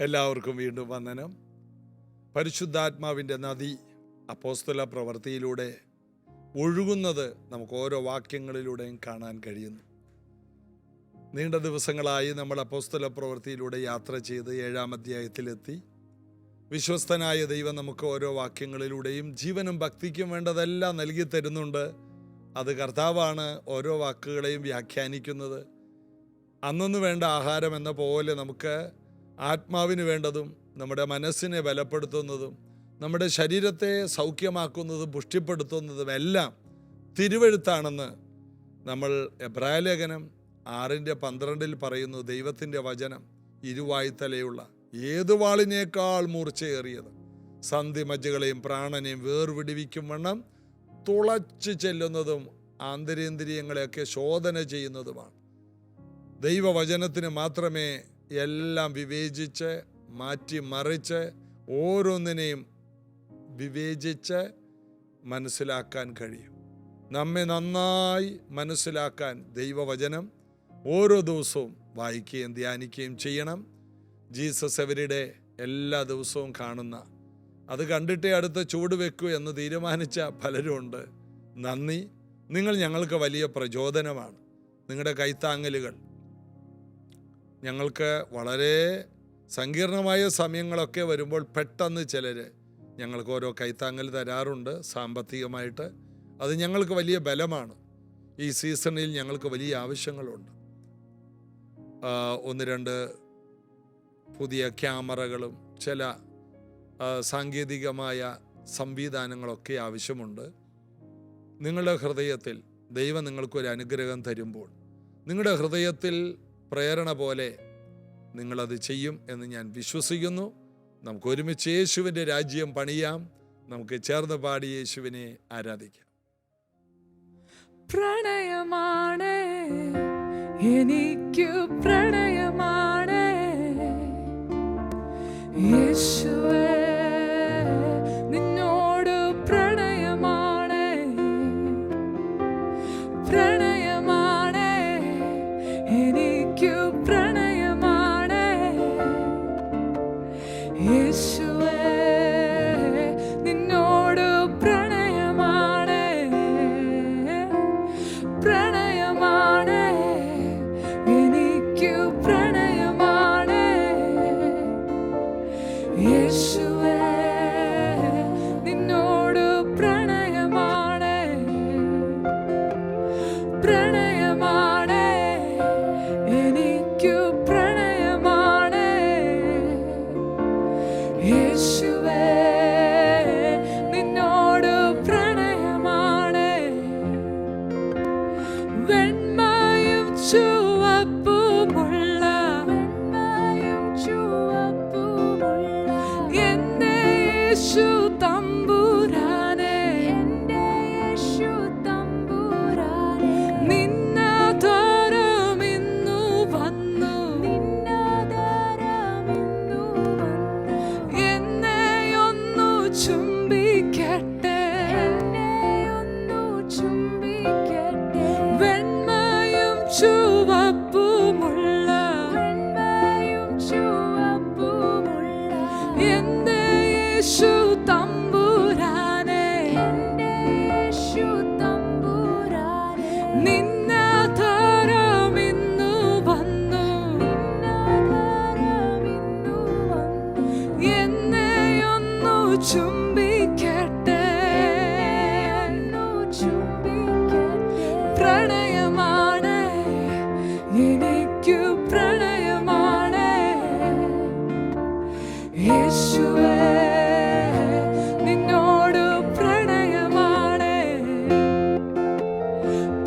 എല്ലാവർക്കും വീണ്ടും വന്ദനം. പരിശുദ്ധാത്മാവിൻ്റെ നദി അപ്പോസ്തല പ്രവൃത്തിയിലൂടെ ഒഴുകുന്നത് നമുക്ക് ഓരോ വാക്യങ്ങളിലൂടെയും കാണാൻ കഴിയുന്നു. നീണ്ട ദിവസങ്ങളായി നമ്മൾ അപ്പോസ്തല പ്രവൃത്തിയിലൂടെ യാത്ര ചെയ്ത് 7-ാം അധ്യായത്തിലെത്തി. വിശ്വസ്തനായ ദൈവം നമുക്ക് ഓരോ വാക്യങ്ങളിലൂടെയും ജീവനും ഭക്തിക്കും വേണ്ടതെല്ലാം നൽകി തരുന്നുണ്ട്. അത് കർത്താവാണ് ഓരോ വാക്കുകളെയും വ്യാഖ്യാനിക്കുന്നത്. അന്നൊന്നു വേണ്ട ആഹാരം എന്ന പോലെ നമുക്ക് ആത്മാവിന് വേണ്ടതും നമ്മുടെ മനസ്സിനെ ബലപ്പെടുത്തുന്നതും നമ്മുടെ ശരീരത്തെ സൗഖ്യമാക്കുന്നതും പുഷ്ടിപ്പെടുത്തുന്നതും എല്ലാം തിരുവെഴുത്താണെന്ന് നമ്മൾ എബ്രായലേഖനം 6:12 പറയുന്നു. ദൈവത്തിൻ്റെ വചനം ഇരുവായ്ത്തലയുള്ള ഏതു വാളിനേക്കാൾ മൂർച്ചയേറിയത്, സന്ധിമജ്ജകളെയും പ്രാണനെയും വേർവിടുവിക്കും വണ്ണം തുളച്ചു ചെല്ലുന്നതും ആന്തരേന്ദ്രിയങ്ങളെയൊക്കെ ശോധന ചെയ്യുന്നതുമാണ്. ദൈവവചനത്തിന് മാത്രമേ എല്ലാം വിവേചിച്ച് മാറ്റിമറിച്ച് ഓരോന്നിനെയും വിവേചിച്ച് മനസ്സിലാക്കാൻ കഴിയും. നമ്മെ നന്നായി മനസ്സിലാക്കാൻ ദൈവവചനം ഓരോ ദിവസവും വായിക്കുകയും ധ്യാനിക്കുകയും ചെയ്യണം. ജീസസ് എവരിഡേ എല്ലാ ദിവസവും കാണുന്ന, അത് കണ്ടിട്ടേ അടുത്ത ചുവട് വെക്കൂ എന്ന് തീരുമാനിച്ച പലരുമുണ്ട്. നന്ദി. നിങ്ങൾ ഞങ്ങൾക്ക് വലിയ പ്രചോദനമാണ്. നിങ്ങളുടെ കൈത്താങ്ങലുകൾ ഞങ്ങൾക്ക് വളരെ സങ്കീർണമായ സമയങ്ങളൊക്കെ വരുമ്പോൾ പെട്ടെന്ന് ചിലർ ഞങ്ങൾക്ക് ഓരോ കൈത്താങ്ങൽ തരാറുണ്ട് സാമ്പത്തികമായിട്ട്. അത് ഞങ്ങൾക്ക് വലിയ ബലമാണ്. ഈ സീസണിൽ ഞങ്ങൾക്ക് വലിയ ആവശ്യങ്ങളുണ്ട്. 1-2 പുതിയ ക്യാമറകളും ചില സാങ്കേതികമായ സംവിധാനങ്ങളൊക്കെ ആവശ്യമുണ്ട്. നിങ്ങളുടെ ഹൃദയത്തിൽ ദൈവം നിങ്ങൾക്കൊരു അനുഗ്രഹം തരുമ്പോൾ നിങ്ങളുടെ ഹൃദയത്തിൽ പ്രേരണ പോലെ നിങ്ങളത് ചെയ്യും എന്ന് ഞാൻ വിശ്വസിക്കുന്നു. നമുക്ക് ഒരുമിച്ച് യേശുവിൻ്റെ രാജ്യം പണിയാം. നമുക്ക് ചേർന്ന് പാടി യേശുവിനെ ആരാധിക്കാം. പ്രണയമാണ് എനിക്ക്, പ്രണയമാണ് യേശുവേ, നിന്നോട് പ്രണയമാണ്, പ്രണയമാണ് എനിക്ക്, പ്രണയമാണ് യേശുവേ, നിന്നോട് പ്രണയമാണ്, പ്രണയമാണ് എനിക്ക്, പ്രണയമാണ് യേശുവേ, നിന്നോട് പ്രണയമാണ്, പ്രണയമാണ് എനിക്ക്, പ്രണയമാണ് യേശുവേ, നിന്നോട് പ്രണയമാണ്. വെണ്മയും ചുവപ്പുമുള്ള എന്റെ യേശു തമ്പുരാനെ, നിന്നാദരമിന്നു വന്നു, എന്നെയൊന്നു ചുംബിക്കട്ടെ, വെണ്മയും ചുവപ്പുമുള്ള എന്റെ യേശു തമ്പുരാനെ, നിന്നാദരമിന്നു വന്നു, എന്നെയൊന്നു ചുംബിക്കട്ടെ, പ്രണയമാണ് എനിക്ക്, പ്രണയമാണ് യേശുവേ, നിന്നോട് പ്രണയമാണ്,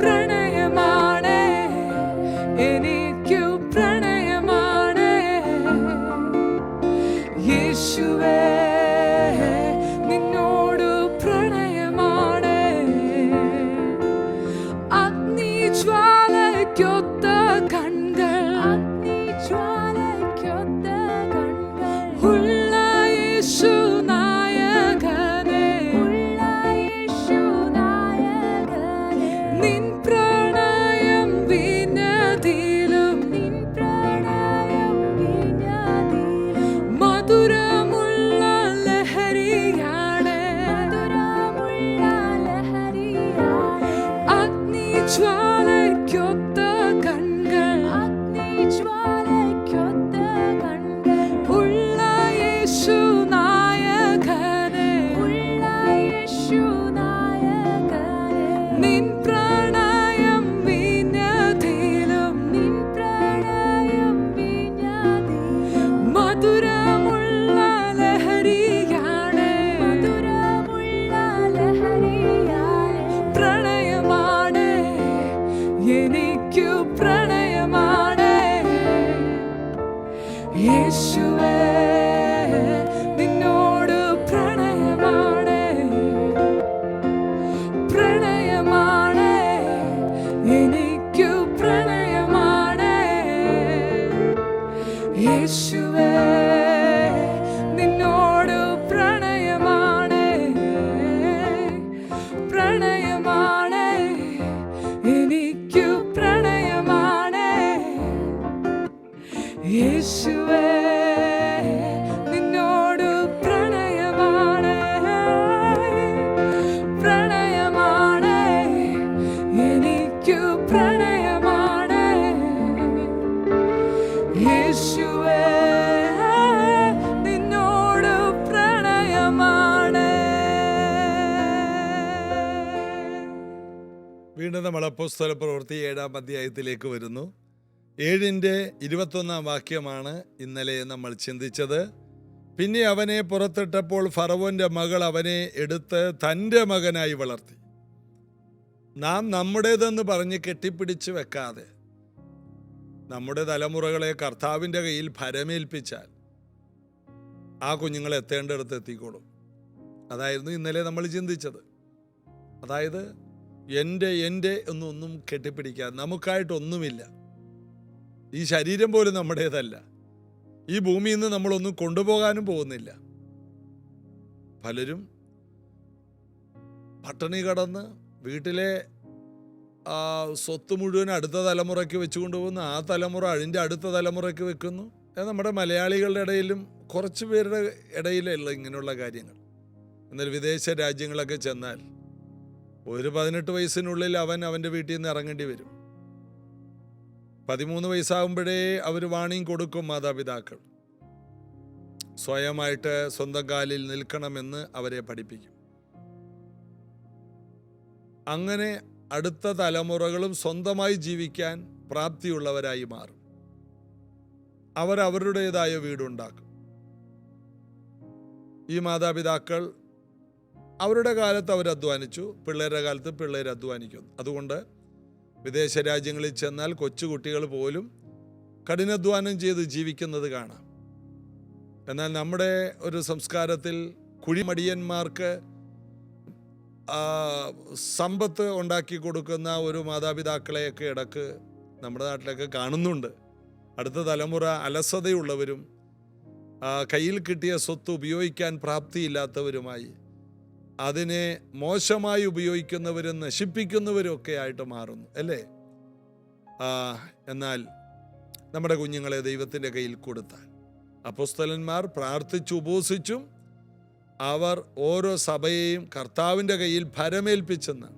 പ്രണയമാണ് എനിക്ക്, പ്രണയമാണ് യേശുവേ, നിന്നോട് പ്രണയമാണ്. അഗ്നിജ്വാലയ്ക്കൊത്ത കണ്ണുകൾ ഉള്ള വീണ്ടും നമ്മൾ അപ്പോസ്തല പ്രവൃത്തി 7-ാം അധ്യായത്തിലേക്ക് വരുന്നു. 7-ന്റെ 21-ാം വാക്യമാണ് ഇന്നലെ നമ്മൾ ചിന്തിച്ചത്. പിന്നെ അവനെ പുറത്തിട്ടപ്പോൾ ഫറവോന്റെ മകൾ അവനെ എടുത്ത് തൻ്റെ മകനായി വളർത്തി. നാം നമ്മുടേതെന്ന് പറഞ്ഞ് കെട്ടിപ്പിടിച്ച് വെക്കാതെ നമ്മുടെ തലമുറകളെ കർത്താവിൻ്റെ കയ്യിൽ ഭരമേൽപ്പിച്ചാൽ ആ കുഞ്ഞുങ്ങൾ എത്തേണ്ടടുത്ത് എത്തിക്കോളും. അതായിരുന്നു ഇന്നലെ നമ്മൾ ചിന്തിച്ചത്. അതായത് എൻ്റെ എന്നൊന്നും കെട്ടിപ്പിടിക്കാതെ, നമുക്കായിട്ടൊന്നുമില്ല. ഈ ശരീരം പോലും നമ്മുടേതല്ല. ഈ ഭൂമിയിൽ നിന്ന് നമ്മളൊന്നും കൊണ്ടുപോകാനും പോകുന്നില്ല. പലരും പട്ടിണി കടന്ന് വീട്ടിലെ സ്വത്ത് മുഴുവൻ അടുത്ത തലമുറയ്ക്ക് വെച്ച് കൊണ്ടുപോകുന്നു. ആ തലമുറ അതിൻ്റെ അടുത്ത തലമുറയ്ക്ക് വെക്കുന്നു. നമ്മുടെ മലയാളികളുടെ ഇടയിലും കുറച്ച് പേരുടെ ഇടയിലുള്ള ഇങ്ങനെയുള്ള കാര്യങ്ങൾ. എന്നാൽ വിദേശ രാജ്യങ്ങളൊക്കെ ചെന്നാൽ ഒരു 18 വയസ്സിനുള്ളിൽ അവൻ്റെ വീട്ടിൽ നിന്ന് ഇറങ്ങേണ്ടി വരും. 13 വയസ്സാകുമ്പോഴേ അവർ വാണിംഗ് കൊടുക്കും. മാതാപിതാക്കൾ സ്വയമായിട്ട് സ്വന്തം കാലിൽ നിൽക്കണമെന്ന് അവരെ പഠിപ്പിക്കും. അങ്ങനെ അടുത്ത തലമുറകളും സ്വന്തമായി ജീവിക്കാൻ പ്രാപ്തിയുള്ളവരായി മാറും. അവർ അവരുടേതായ വീടുണ്ടാക്കും. ഈ മാതാപിതാക്കൾ അവരുടെ കാലത്ത് അവർ അധ്വാനിച്ചു, പിള്ളേരുടെ കാലത്ത് പിള്ളേർ അധ്വാനിക്കുന്നു. അതുകൊണ്ട് വിദേശ രാജ്യങ്ങളിൽ ചെന്നാൽ കൊച്ചുകുട്ടികൾ പോലും കഠിനാധ്വാനം ചെയ്ത് ജീവിക്കുന്നത് കാണാം. എന്നാൽ നമ്മുടെ ഒരു സംസ്കാരത്തിൽ കുഴിമടിയന്മാർക്ക് സമ്പത്ത് ഉണ്ടാക്കി കൊടുക്കുന്ന ഒരു മാതാപിതാക്കളെയൊക്കെ ഇടക്ക് നമ്മുടെ നാട്ടിലൊക്കെ കാണുന്നുണ്ട്. അടുത്ത തലമുറ അലസതയുള്ളവരും കയ്യിൽ കിട്ടിയ സ്വത്ത് ഉപയോഗിക്കാൻ പ്രാപ്തിയില്ലാത്തവരുമായി അതിനെ മോശമായി ഉപയോഗിക്കുന്നവരും നശിപ്പിക്കുന്നവരും ഒക്കെ ആയിട്ട് മാറുന്നു, അല്ലേ? എന്നാൽ നമ്മുടെ കുഞ്ഞുങ്ങളെ ദൈവത്തിൻ്റെ കയ്യിൽ കൊടുത്താൽ, അപ്പോസ്തലന്മാർ പ്രാർത്ഥിച്ചു ഉപവസിച്ചും അവർ ഓരോ സഭയെയും കർത്താവിൻ്റെ കയ്യിൽ ഭരമേൽപ്പിച്ചെന്ന്.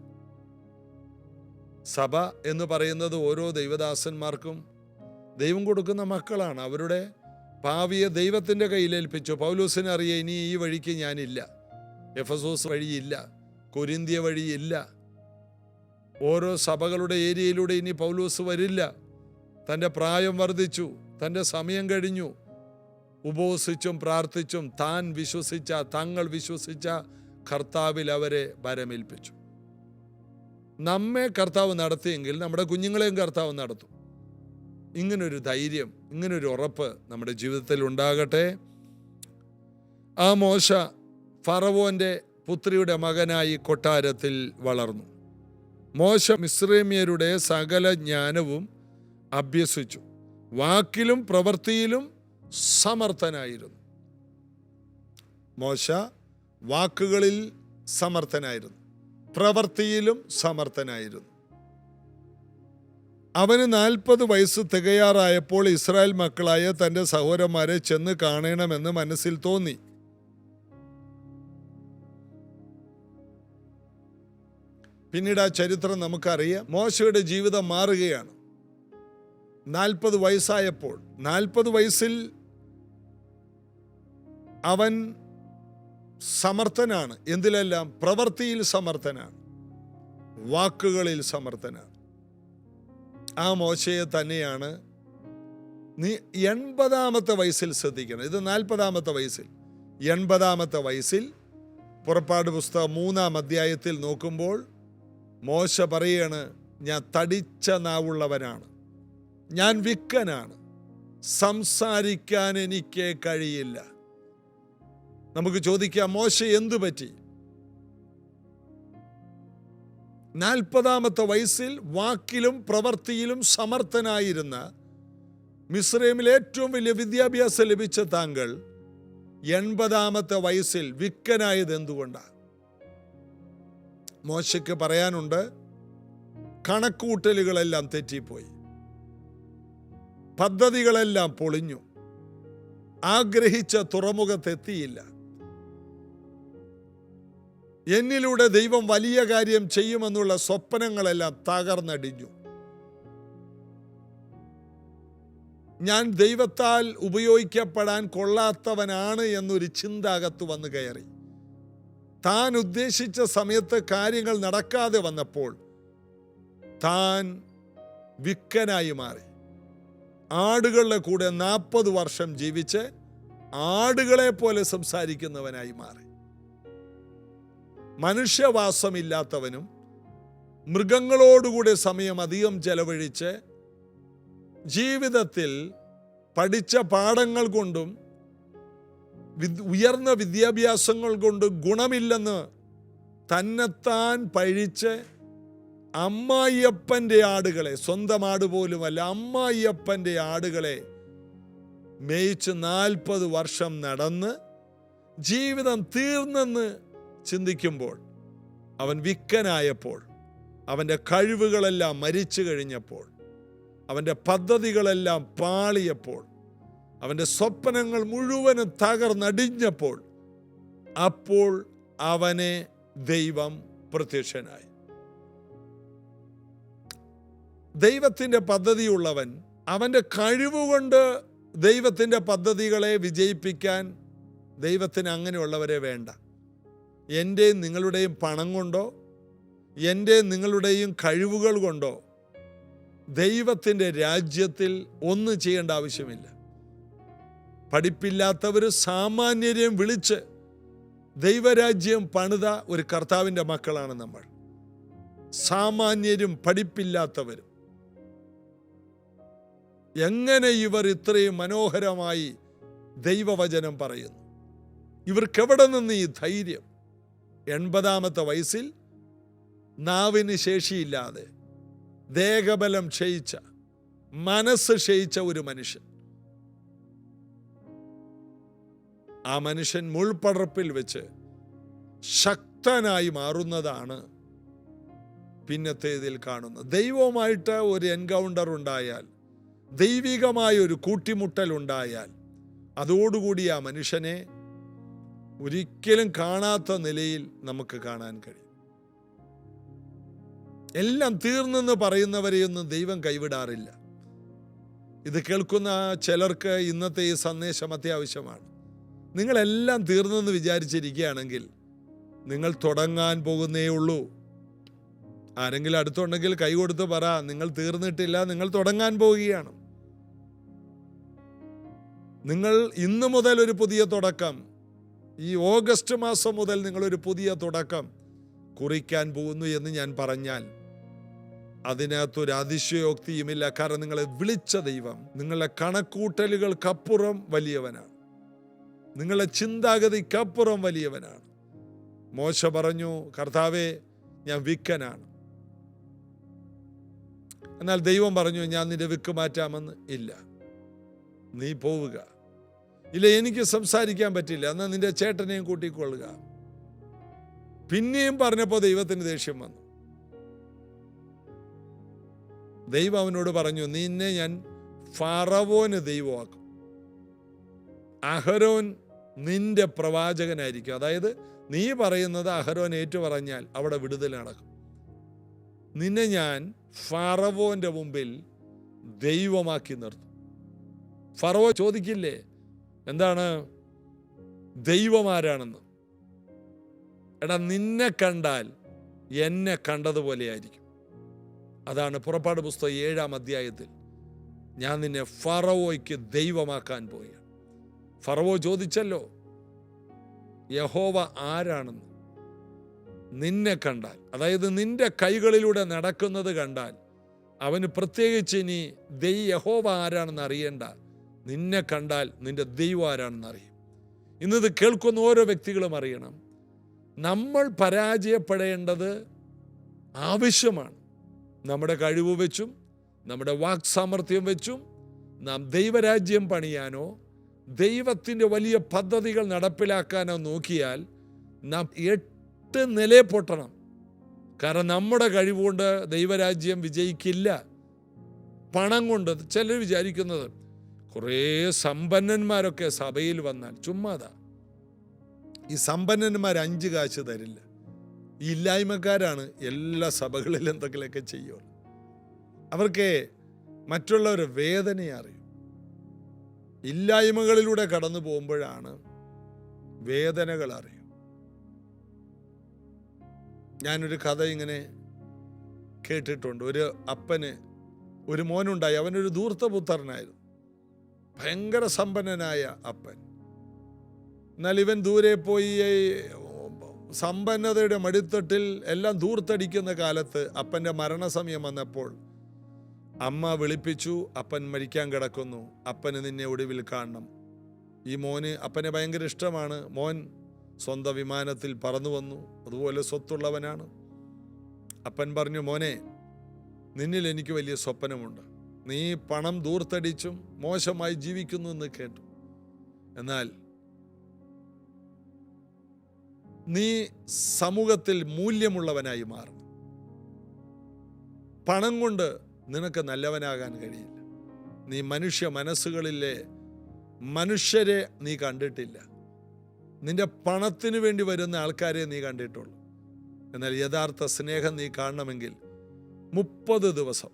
സഭ എന്ന് പറയുന്നത് ഓരോ ദൈവദാസന്മാർക്കും ദൈവം കൊടുക്കുന്ന മക്കളാണ്. അവരുടെ ഭാവിയെ ദൈവത്തിൻ്റെ കയ്യിലേൽപ്പിച്ചു. പൗലോസിനെ അറിയാം, ഇനി ഈ വഴിക്ക് ഞാനില്ല, എഫസോസ് വഴിയില്ല, കൊരിന്ത്യ വഴിയില്ല, ഓരോ സഭകളുടെ ഏരിയയിലൂടെ ഇനി പൗലോസ് വരില്ല. തൻ്റെ പ്രായം വർദ്ധിച്ചു, തൻ്റെ സമയം കഴിഞ്ഞു. ഉപവസിച്ചും പ്രാർത്ഥിച്ചും തങ്ങൾ വിശ്വസിച്ച കർത്താവിൽ അവരെ ഭരമേൽപ്പിച്ചു. നമ്മെ കർത്താവ് നടത്തിയെങ്കിൽ നമ്മുടെ കുഞ്ഞുങ്ങളെയും കർത്താവ് നടത്തും. ഇങ്ങനൊരു ധൈര്യം, ഇങ്ങനൊരു ഉറപ്പ് നമ്മുടെ ജീവിതത്തിൽ ഉണ്ടാകട്ടെ. ആ മോശ ഫറവോന്റെ പുത്രിയുടെ മകനായി കൊട്ടാരത്തിൽ വളർന്നു. മോശ മിസ്രൈമ്യരുടെ സകല ജ്ഞാനവും അഭ്യസിച്ചു. വാക്കിലും പ്രവൃത്തിയിലും സമർത്ഥനായിരുന്നു. മോശ വാക്കുകളിൽ സമർത്ഥനായിരുന്നു, പ്രവൃത്തിയിലും സമർത്ഥനായിരുന്നു. അവന് 40 വയസ്സ് തികയാറായപ്പോൾ ഇസ്രായേൽ മക്കളായ തൻ്റെ സഹോദരന്മാരെ ചെന്ന് കാണണമെന്ന് മനസ്സിൽ തോന്നി. പിന്നീട് ആ ചരിത്രം നമുക്കറിയാം. മോശയുടെ ജീവിതം മാറുകയാണ്. 40 വയസ്സായപ്പോൾ, 40 വയസ്സിൽ അവൻ സമർത്ഥനാണ്. എന്തിലെല്ലാം? പ്രവൃത്തിയിൽ സമർത്ഥനാണ്, വാക്കുകളിൽ സമർത്ഥനാണ്. ആ മോശയെ തന്നെയാണ് 80-ാമത്തെ വയസ്സിൽ ശ്രദ്ധിക്കണം. ഇത് 40-ാമത്തെ വയസ്സിൽ, 80-ാമത്തെ വയസ്സിൽ പുറപ്പാട് പുസ്തകം 3-ാം അധ്യായത്തിൽ നോക്കുമ്പോൾ മോശ പറയാണ്, ഞാൻ തടിച്ച നാവുള്ളവനാണ്, ഞാൻ വിക്കനാണ്, സംസാരിക്കാൻ എനിക്ക് കഴിയില്ല. നമുക്ക് ചോദിക്കാം, മോശ എന്തു പറ്റി? 40-ാമത്തെ വയസ്സിൽ വാക്കിലും പ്രവൃത്തിയിലും സമർത്ഥനായിരുന്ന, മിസ്രൈമിൽ ഏറ്റവും വലിയ വിദ്യാഭ്യാസം ലഭിച്ച താങ്കൾ 80-ാമത്തെ വയസ്സിൽ വിക്കനായത് എന്തുകൊണ്ടാണ്? മോശയ്ക്ക് പറയാനുണ്ട്, കണക്കൂട്ടലുകളെല്ലാം തെറ്റിപ്പോയി, പദ്ധതികളെല്ലാം പൊളിഞ്ഞു, ആഗ്രഹിച്ച തുറമുഖത്തെത്തിയില്ല, എന്നിലൂടെ ദൈവം വലിയ കാര്യം ചെയ്യുമെന്നുള്ള സ്വപ്നങ്ങളെല്ലാം തകർന്നടിഞ്ഞു, ഞാൻ ദൈവത്താൽ ഉപയോഗിക്കപ്പെടാൻ കൊള്ളാത്തവനാണ് എന്നൊരു ചിന്ത അകത്ത് വന്നു കയറി. താൻ ഉദ്ദേശിച്ച സമയത്ത് കാര്യങ്ങൾ നടക്കാതെ വന്നപ്പോൾ താൻ വിക്കനായി മാറി. ആടുകളുടെ കൂടെ 40 വർഷം ജീവിച്ച് ആടുകളെ പോലെ സംസാരിക്കുന്നവനായി മാറി. മനുഷ്യവാസമില്ലാത്തവനും മൃഗങ്ങളോടുകൂടെ സമയം അധികം ചെലവഴിച്ച് ജീവിതത്തിൽ പഠിച്ച പാഠങ്ങൾ കൊണ്ടും ഉയർന്ന വിദ്യാഭ്യാസങ്ങൾ കൊണ്ട് ഗുണമില്ലെന്ന് തന്നെത്താൻ പഴിച്ച് അമ്മായിയപ്പൻ്റെ ആടുകളെ, സ്വന്തം ആട് പോലുമല്ല, അമ്മായിയപ്പൻ്റെ ആടുകളെ മേയിച്ച് 40 വർഷം നടന്ന് ജീവിതം തീർന്നെന്ന് ചിന്തിക്കുമ്പോൾ, അവൻ വിക്കനായപ്പോൾ, അവൻ്റെ കഴിവുകളെല്ലാം മരിച്ചു കഴിഞ്ഞപ്പോൾ, അവൻ്റെ പദ്ധതികളെല്ലാം പാളിയപ്പോൾ, അവൻ്റെ സ്വപ്നങ്ങൾ മുഴുവനും തകർന്നടിഞ്ഞപ്പോൾ, അപ്പോൾ അവനെ ദൈവം പ്രത്യക്ഷനായി. ദൈവത്തിൻ്റെ പദ്ധതിയുള്ളവൻ അവൻ്റെ കഴിവുകൊണ്ട് ദൈവത്തിൻ്റെ പദ്ധതികളെ വിജയിപ്പിക്കാൻ ദൈവത്തിന് അങ്ങനെയുള്ളവരെ വേണ്ട. എൻ്റെയും നിങ്ങളുടെയും പണം കൊണ്ടോ എൻ്റെയും നിങ്ങളുടെയും കഴിവുകൾ കൊണ്ടോ ദൈവത്തിൻ്റെ രാജ്യത്തിൽ ഒന്നും ചെയ്യേണ്ട ആവശ്യമില്ല. പഠിപ്പില്ലാത്തവർ സാമാന്യരെയും വിളിച്ച് ദൈവരാജ്യം പണിത ഒരു കർത്താവിൻ്റെ മക്കളാണ് നമ്മൾ. സാമാന്യരും പഠിപ്പില്ലാത്തവരും. എങ്ങനെ ഇവർ ഇത്രയും മനോഹരമായി ദൈവവചനം പറയുന്നു? ഇവർക്കെവിടെ നിന്ന് ഈ ധൈര്യം? 80-ാമത്തെ വയസ്സിൽ നാവിന് ശേഷിയില്ലാതെ, ദേഹബലം ക്ഷയിച്ച, മനസ്സ് ക്ഷയിച്ച ഒരു മനുഷ്യൻ. ആ മനുഷ്യൻ മുൾപടർപ്പിൽ വെച്ച് ശക്തനായി മാറുന്നതാണ് പിന്നത്തേതിൽ കാണുന്നത്. ദൈവവുമായിട്ട് ഒരു എൻകൗണ്ടർ ഉണ്ടായാൽ, ദൈവികമായ ഒരു കൂട്ടിമുട്ടൽ ഉണ്ടായാൽ, അതോടുകൂടി ആ മനുഷ്യനെ ഒരിക്കലും കാണാത്ത നിലയിൽ നമുക്ക് കാണാൻ കഴിയും. എല്ലാം തീർന്നെന്ന് പറയുന്നവരെയൊന്നും ദൈവം കൈവിടാറില്ല. ഇത് കേൾക്കുന്ന ചിലർക്ക് ഇന്നത്തെ ഈ സന്ദേശം അത്യാവശ്യമാണ്. നിങ്ങളെല്ലാം തീർന്നെന്ന് വിചാരിച്ചിരിക്കുകയാണെങ്കിൽ നിങ്ങൾ തുടങ്ങാൻ പോകുന്നേ ഉള്ളൂ. ആരെങ്കിലും അടുത്തുണ്ടെങ്കിൽ കൈ കൊടുത്ത് പറ, നിങ്ങൾ തീർന്നിട്ടില്ല, നിങ്ങൾ തുടങ്ങാൻ പോവുകയാണ്. നിങ്ങൾ ഇന്ന് മുതൽ ഒരു പുതിയ തുടക്കം, ഈ ഓഗസ്റ്റ് മാസം മുതൽ നിങ്ങളൊരു പുതിയ തുടക്കം കുറിക്കാൻ പോകുന്നു എന്ന് ഞാൻ പറഞ്ഞാൽ അതിനകത്തൊരു അതിശയോക്തിയുമില്ല. കാരണം നിങ്ങളെ വിളിച്ച ദൈവം നിങ്ങളുടെ കണക്കൂട്ടലുകൾക്കപ്പുറം വലിയവനാണ്, നിങ്ങളുടെ ചിന്താഗതിക്കപ്പുറം വലിയവനാണ്. മോശ പറഞ്ഞു, കർത്താവേ, ഞാൻ വിക്കനാണ്. എന്നാൽ ദൈവം പറഞ്ഞു, ഞാൻ നിന്റെ വിക്ക് മാറ്റാമെന്ന്. ഇല്ല, നീ പോവുക. ഇല്ല, എനിക്ക് സംസാരിക്കാൻ പറ്റില്ല, എന്നാൽ നിന്റെ ചേട്ടനെയും കൂട്ടിക്കൊള്ളുക. പിന്നെയും പറഞ്ഞപ്പോൾ ദൈവത്തിന് ദേഷ്യം വന്നു. ദൈവം അവനോട് പറഞ്ഞു, നിന്നെ ഞാൻ ഫറവോന് ദൈവമാക്കും, അഹരോൻ നിന്റെ പ്രവാചകനായിരിക്കും. അതായത് നീ പറയുന്നത് അഹരോൻ ഏറ്റു പറഞ്ഞാൽ അവിടെ വിടുതൽ നടക്കും. നിന്നെ ഞാൻ ഫറവോന്റെ മുമ്പിൽ ദൈവമാക്കി നിർത്തും. ഫറവോ ചോദിക്കില്ലേ എന്താണ് ദൈവം ആരാണെന്ന്? എടാ, നിന്നെ കണ്ടാൽ എന്നെ കണ്ടതുപോലെ ആയിരിക്കും. അതാണ് പുറപ്പാട് പുസ്തകം 7-ാം അധ്യായത്തിൽ ഞാൻ നിന്നെ ഫറവോയ്ക്ക് ദൈവമാക്കാൻ പോവുകയാണ്. ഫറവോ ചോദിച്ചല്ലോ യഹോവ ആരാണെന്ന്. നിന്നെ കണ്ടാൽ, അതായത് നിന്റെ കൈകളിലൂടെ നടക്കുന്നത് കണ്ടാൽ അവന് പ്രത്യേകിച്ച് ഇനി യഹോവ ആരാണെന്ന് അറിയണ്ട, നിന്നെ കണ്ടാൽ നിന്റെ ദൈവം ആരാണെന്ന് അറിയും. ഇന്നത് കേൾക്കുന്ന ഓരോ വ്യക്തികളും അറിയണം, നമ്മൾ പരാജയപ്പെടേണ്ടത് ആവശ്യമാണ്. നമ്മുടെ കഴിവ് വെച്ചും നമ്മുടെ വാക്സാമർത്ഥ്യം വെച്ചും നാം ദൈവരാജ്യം പണിയാനോ ദൈവത്തിൻ്റെ വലിയ പദ്ധതികൾ നടപ്പിലാക്കാനോ നോക്കിയാൽ നാം 8 നിലയെ പൊട്ടണം. കാരണം നമ്മുടെ കഴിവുകൊണ്ട് ദൈവരാജ്യം വിജയിക്കില്ല. പണം കൊണ്ട് ചിലർ വിചാരിക്കുന്നത് കുറേ സമ്പന്നന്മാരൊക്കെ സഭയിൽ വന്നാൽ ചുമ്മാതാ. ഈ സമ്പന്നന്മാർ 5 കാശ് തരില്ല. ഈ ഇല്ലായ്മക്കാരാണ് എല്ലാ സഭകളിലും എന്തെങ്കിലുമൊക്കെ ചെയ്യുള്ളൂ. അവർക്ക് മറ്റുള്ളവരുടെ വേദനയെ അറിയും. ഇല്ലായ്മകളിലൂടെ കടന്നു പോകുമ്പോഴാണ് വേദനകൾ അറിയും. ഞാനൊരു കഥ ഇങ്ങനെ കേട്ടിട്ടുണ്ട്. ഒരു അപ്പന് ഒരു മോനുണ്ടായി. അവനൊരു ധൂർത്തപുത്രനായിരുന്നു. ഭയങ്കര സമ്പന്നനായ അപ്പൻ. എന്നാൽ ഇവൻ ദൂരെ പോയി സമ്പന്നതയുടെ മടിത്തട്ടിൽ എല്ലാം ധൂർത്തടിക്കുന്ന കാലത്ത് അപ്പൻ്റെ മരണസമയം വന്നപ്പോൾ അമ്മ വിളിപ്പിച്ചു, അപ്പൻ മരിക്കാൻ കിടക്കുന്നു, അപ്പന് നിന്നെ ഒടുവിൽ കാണണം. ഈ മോന് അപ്പനെ ഭയങ്കര ഇഷ്ടമാണ്. മോൻ സ്വന്തം വിമാനത്തിൽ പറന്നു വന്നു, അതുപോലെ സ്വത്തുള്ളവനാണ്. അപ്പൻ പറഞ്ഞു, മോനെ, നിന്നിൽ എനിക്ക് വലിയ സ്വപ്നമുണ്ട്. നീ പണം ധൂർത്തടിച്ചും മോശമായി ജീവിക്കുന്നു എന്ന് കേട്ടു. എന്നാൽ നീ സമൂഹത്തിൽ മൂല്യമുള്ളവനായി മാറണം. പണം കൊണ്ട് നിനക്ക് നല്ലവനാകാൻ കഴിയില്ല. നീ മനുഷ്യ മനസ്സുകളിലെ മനുഷ്യരെ നീ കണ്ടിട്ടില്ല. നിന്റെ പണത്തിന് വേണ്ടി വരുന്ന ആൾക്കാരെ നീ കണ്ടിട്ടുള്ളൂ. എന്നാൽ യഥാർത്ഥ സ്നേഹം നീ കാണണമെങ്കിൽ 30 ദിവസം,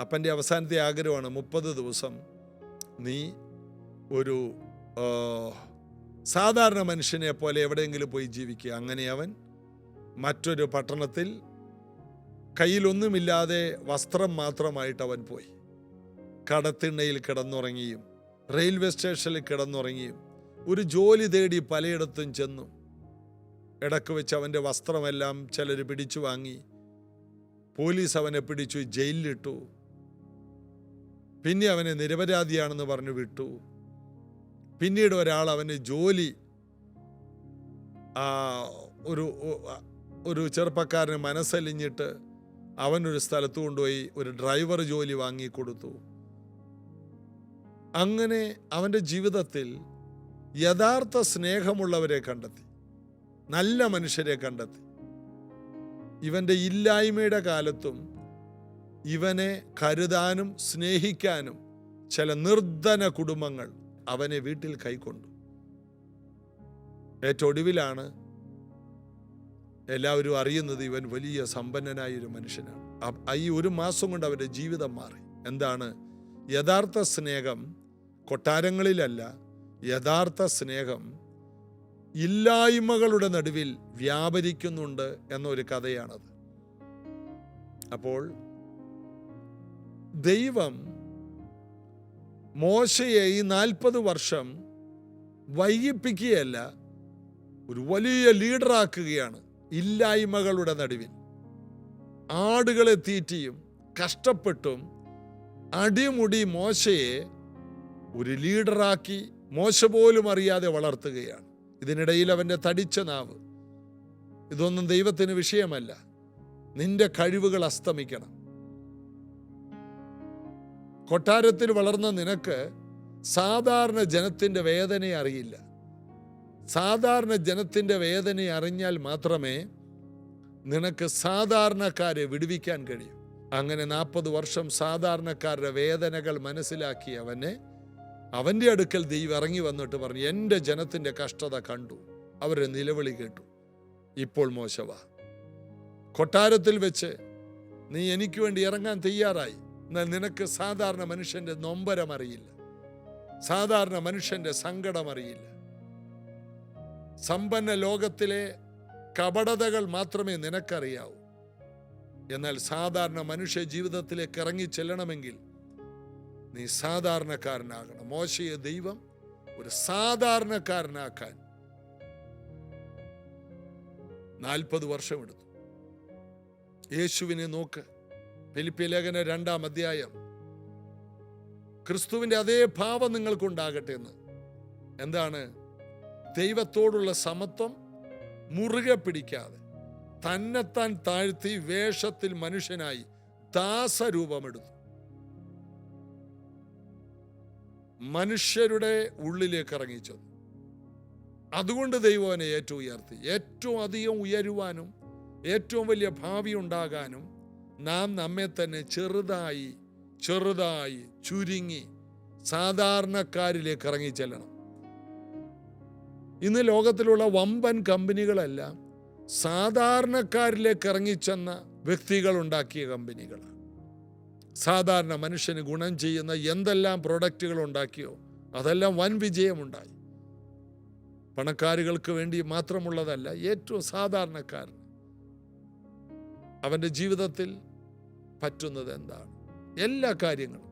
അപ്പൻ്റെ അവസാനത്തെ ആഗ്രഹമാണ്, 30 ദിവസം നീ ഒരു സാധാരണ മനുഷ്യനെ പോലെ എവിടെയെങ്കിലും പോയി ജീവിക്കുക. അങ്ങനെ അവൻ മറ്റൊരു പട്ടണത്തിൽ കയ്യിലൊന്നുമില്ലാതെ വസ്ത്രം മാത്രമായിട്ട് അവൻ പോയി. കടത്തിണ്ണയിൽ കിടന്നുറങ്ങിയും റെയിൽവേ സ്റ്റേഷനിൽ കിടന്നുറങ്ങിയും ഒരു ജോലി തേടി പലയിടത്തും ചെന്നു. ഇടക്ക് വെച്ച് അവൻ്റെ വസ്ത്രമെല്ലാം ചിലർ പിടിച്ചു വാങ്ങി. പോലീസ് അവനെ പിടിച്ചു ജയിലിലിട്ടു. പിന്നെ അവനെ നിരപരാധിയാണെന്ന് പറഞ്ഞു വിട്ടു. പിന്നീട് ഒരാൾ അവന് ജോലി, ഒരു ചെറുപ്പക്കാരന് മനസ്സലിഞ്ഞിട്ട് അവനൊരു സ്ഥലത്ത് കൊണ്ടുപോയി ഒരു ഡ്രൈവർ ജോലി വാങ്ങിക്കൊടുത്തു. അങ്ങനെ അവൻ്റെ ജീവിതത്തിൽ യഥാർത്ഥ സ്നേഹമുള്ളവരെ കണ്ടെത്തി, നല്ല മനുഷ്യരെ കണ്ടെത്തി. ഇവൻ്റെ ഇല്ലായ്മയുടെ കാലത്തും ഇവനെ കരുതാനും സ്നേഹിക്കാനും ചില നിർധന കുടുംബങ്ങൾ അവനെ വീട്ടിൽ കൈക്കൊണ്ടു. ഏറ്റവും ഒടുവിലാണ് എല്ലാവരും അറിയുന്നത് ഇവൻ വലിയ സമ്പന്നനായൊരു മനുഷ്യനാണ്. ഈ 1 മാസം കൊണ്ട് അവൻ്റെ ജീവിതം മാറി. എന്താണ്? യഥാർത്ഥ സ്നേഹം കൊട്ടാരങ്ങളിലല്ല, യഥാർത്ഥ സ്നേഹം ഇല്ലായ്മകളുടെ നടുവിൽ വ്യാപരിക്കുന്നുണ്ട് എന്നൊരു കഥയാണത്. അപ്പോൾ ദൈവം മോശയെ ഈ 40 വർഷം വൈകിപ്പിക്കുകയല്ല, ഒരു വലിയ ലീഡറാക്കുകയാണ്. ഇല്ലായ്മകളുടെ നടുവിൽ ആടുകളെ തീറ്റിയും കഷ്ടപ്പെട്ടും അടിമുടി മോശയെ ഒരു ലീഡറാക്കി മോശ പോലും അറിയാതെ വളർത്തുകയാണ്. ഇതിനിടയിൽ അവൻ്റെ തടിച്ച നാവ്. ഇതൊന്നും ദൈവത്തിന് വിഷയമല്ല. നിന്റെ കഴിവുകൾ അസ്തമിക്കണം. കൊട്ടാരത്തിൽ വളർന്ന നിനക്ക് സാധാരണ ജനത്തിൻ്റെ വേദനയെ അറിയില്ല. സാധാരണ ജനത്തിൻ്റെ വേദനയെ അറിഞ്ഞാൽ മാത്രമേ നിനക്ക് സാധാരണക്കാരെ വിടുവിക്കാൻ കഴിയൂ. അങ്ങനെ 40 വർഷം സാധാരണക്കാരുടെ വേദനകൾ മനസ്സിലാക്കി അവൻ്റെ അടുക്കൽ ദൈവം ഇറങ്ങി വന്നിട്ട് പറഞ്ഞു, എൻ്റെ ജനത്തിൻ്റെ കഷ്ടത കണ്ടു, അവരുടെ നിലവിളി കേട്ടു. ഇപ്പോൾ മോശ വാ, കൊട്ടാരത്തിൽ വെച്ച് നീ എനിക്ക് വേണ്ടി ഇറങ്ങാൻ തയ്യാറായി. എന്നാൽ നിനക്ക് സാധാരണ മനുഷ്യൻ്റെ നൊമ്പരം അറിയില്ല, സാധാരണ മനുഷ്യൻ്റെ സങ്കടം അറിയില്ല. സമ്പന്ന ലോകത്തിലെ കപടതകൾ മാത്രമേ നിനക്കറിയാവൂ. എന്നാൽ സാധാരണ മനുഷ്യ ജീവിതത്തിലേക്ക് ഇറങ്ങി ചെല്ലണമെങ്കിൽ നീ സാധാരണക്കാരനാകണം. മോശയെ ദൈവം ഒരു സാധാരണക്കാരനാക്കാൻ 40 വർഷം എടുത്തു. യേശുവിനെ നോക്ക്, ഫിലിപ്പിയ ലേഖനം 2-ാം അധ്യായം. ക്രിസ്തുവിൻ്റെ അതേ ഭാവം നിങ്ങൾക്കുണ്ടാകട്ടെ എന്ന്. എന്താണ്? ദൈവത്തോടുള്ള സമത്വം മുറുകെ പിടിക്കാതെ തന്നെത്താൻ താഴ്ത്തി വേഷത്തിൽ മനുഷ്യനായി ദാസരൂപമെടുത്തു. മനുഷ്യരുടെ ഉള്ളിലേക്ക് ഇറങ്ങിച്ചെന്നു. അതുകൊണ്ട് ദൈവം അവനെ ഏറ്റവും ഉയർത്തി. ഏറ്റവും അധികം ഉയരുവാനും ഏറ്റവും വലിയ ഭാവി ഉണ്ടാകാനും നാം നമ്മെ തന്നെ ചെറുതായി ചുരുങ്ങി സാധാരണക്കാരിലേക്ക് ഇറങ്ങിച്ചെല്ലണം. ഇന്ന് ലോകത്തിലുള്ള വമ്പൻ കമ്പനികളെല്ലാം സാധാരണക്കാരിലേക്ക് ഇറങ്ങിച്ചെന്ന വ്യക്തികൾ ഉണ്ടാക്കിയ കമ്പനികളാണ്. സാധാരണ മനുഷ്യന് ഗുണം ചെയ്യുന്ന എന്തെല്ലാം പ്രൊഡക്റ്റുകൾ ഉണ്ടാക്കിയോ അതെല്ലാം വൻ വിജയമുണ്ടായി. പണക്കാരുകൾക്ക് വേണ്ടി മാത്രമുള്ളതല്ല, ഏറ്റവും സാധാരണക്കാരൻ. അവൻ്റെ ജീവിതത്തിൽ പറ്റുന്നത് എന്താണ്? എല്ലാ കാര്യങ്ങളും.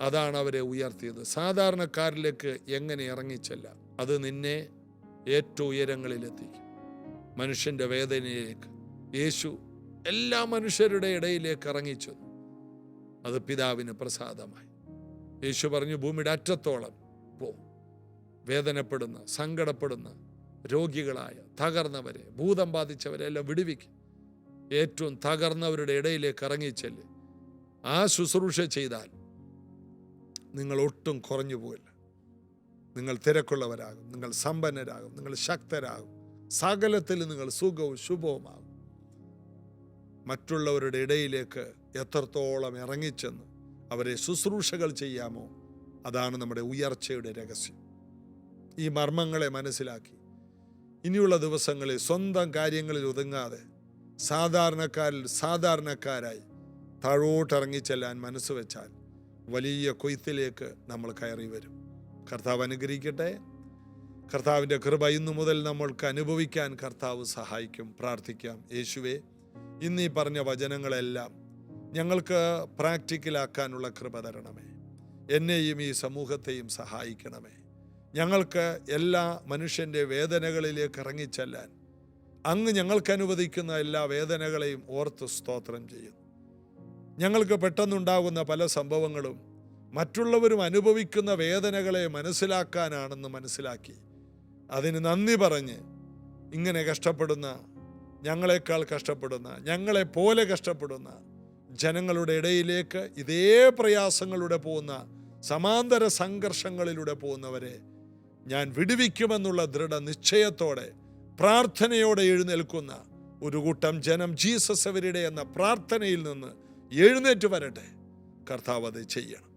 അതാണ് അവരെ ഉയർത്തിയത്. സാധാരണക്കാരിലേക്ക് എങ്ങനെ ഇറങ്ങിച്ചെല്ലാം, അത് നിന്നെ ഏറ്റവും ഉയരങ്ങളിലെത്തിക്കും. മനുഷ്യൻ്റെ വേദനയിലേക്ക് യേശു എല്ലാ മനുഷ്യരുടെ ഇടയിലേക്ക് ഇറങ്ങിച്ചു. അത് പിതാവിന് പ്രസാദമായി. യേശു പറഞ്ഞു, ഭൂമിയുടെ അറ്റത്തോളം പോ, വേദനപ്പെടുന്ന, സങ്കടപ്പെടുന്ന, രോഗികളായ, തകർന്നവരെ, ഭൂതം ബാധിച്ചവരെ എല്ലാം വിടുവിക്കും. ഏറ്റവും തകർന്നവരുടെ ഇടയിലേക്ക് ഇറങ്ങിച്ചെല്ല്. ആ ശുശ്രൂഷ ചെയ്താൽ നിങ്ങൾ ഒട്ടും കുറഞ്ഞു പോകില്ല. നിങ്ങൾ തിരക്കുള്ളവരാകും, നിങ്ങൾ സമ്പന്നരാകും, നിങ്ങൾ ശക്തരാകും, സകലത്തിൽ നിങ്ങൾ സുഖവും ശുഭവുമാകും. മറ്റുള്ളവരുടെ ഇടയിലേക്ക് എത്രത്തോളം ഇറങ്ങിച്ചെന്ന് അവരെ ശുശ്രൂഷകൾ ചെയ്യാമോ, അതാണ് നമ്മുടെ ഉയർച്ചയുടെ രഹസ്യം. ഈ മർമ്മങ്ങളെ മനസ്സിലാക്കി ഇനിയുള്ള ദിവസങ്ങളിൽ സ്വന്തം കാര്യങ്ങളിൽ ഒതുങ്ങാതെ സാധാരണക്കാരിൽ സാധാരണക്കാരായി താഴോട്ടിറങ്ങിച്ചെല്ലാൻ മനസ്സ് വെച്ചാൽ വലിയ കൊയ്ത്തിലേക്ക് നമ്മൾ കയറി വരും. കർത്താവ് അനുഗ്രഹിക്കട്ടെ. കർത്താവിൻ്റെ കൃപ ഇന്നു മുതൽ നമ്മൾക്ക് അനുഭവിക്കാൻ കർത്താവ് സഹായിക്കും. പ്രാർത്ഥിക്കാം. യേശുവേ, ഇന്നീ പറഞ്ഞ വചനങ്ങളെല്ലാം ഞങ്ങൾക്ക് പ്രാക്ടിക്കലാക്കാനുള്ള കൃപ തരണമേ. എന്നെയും ഈ സമൂഹത്തെയും സഹായിക്കണമേ. ഞങ്ങൾക്ക് എല്ലാ മനുഷ്യൻ്റെ വേദനകളിലേക്ക് ഇറങ്ങിച്ചെല്ലാൻ അങ്ങ് ഞങ്ങൾക്ക് അനുവദിക്കുന്ന എല്ലാ വേദനകളെയും ഓർത്ത് സ്തോത്രം ചെയ്യുന്നു. ഞങ്ങൾക്ക് പെട്ടെന്നുണ്ടാകുന്ന പല സംഭവങ്ങളും മറ്റുള്ളവരും അനുഭവിക്കുന്ന വേദനകളെ മനസ്സിലാക്കാനാണെന്ന് മനസ്സിലാക്കി അതിന് നന്ദി പറഞ്ഞ് ഇങ്ങനെ കഷ്ടപ്പെടുന്ന, ഞങ്ങളെക്കാൾ കഷ്ടപ്പെടുന്ന, ഞങ്ങളെപ്പോലെ കഷ്ടപ്പെടുന്ന ജനങ്ങളുടെ ഇടയിലേക്ക് ഇതേ പ്രയാസങ്ങളിലൂടെ പോകുന്ന, സമാന്തര സംഘർഷങ്ങളിലൂടെ പോകുന്നവരെ ഞാൻ വിടുവിക്കുമെന്നുള്ള ദൃഢനിശ്ചയത്തോടെ പ്രാർത്ഥനയോടെ എഴുന്നേൽക്കുന്ന ഒരു കൂട്ടം ജനം ജീസസ് എവരിഡേ എന്ന പ്രാർത്ഥനയിൽ നിന്ന് എഴുന്നേറ്റ് വരട്ടെ. കർത്താവ് അത് ചെയ്യണം.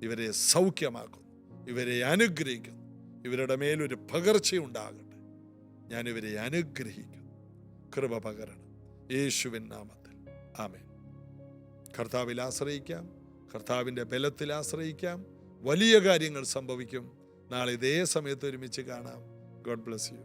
ഇവരെ സൗഖ്യമാക്കുന്നു, ഇവരെ അനുഗ്രഹിക്കുന്നു, ഇവരുടെ മേലൊരു പകർച്ചയുണ്ടാകട്ടെ. ഞാനിവരെ അനുഗ്രഹിക്കുന്നു. കൃപ പകരണം യേശുവിൻ നാമത്തിൽ. ആമേൻ. കർത്താവിൽ ആശ്രയിക്കാം, കർത്താവിൻ്റെ ബലത്തിൽ ആശ്രയിക്കാം. വലിയ കാര്യങ്ങൾ സംഭവിക്കും. നാളെ ഇതേ സമയത്ത് ഒരുമിച്ച് കാണാം. God bless you.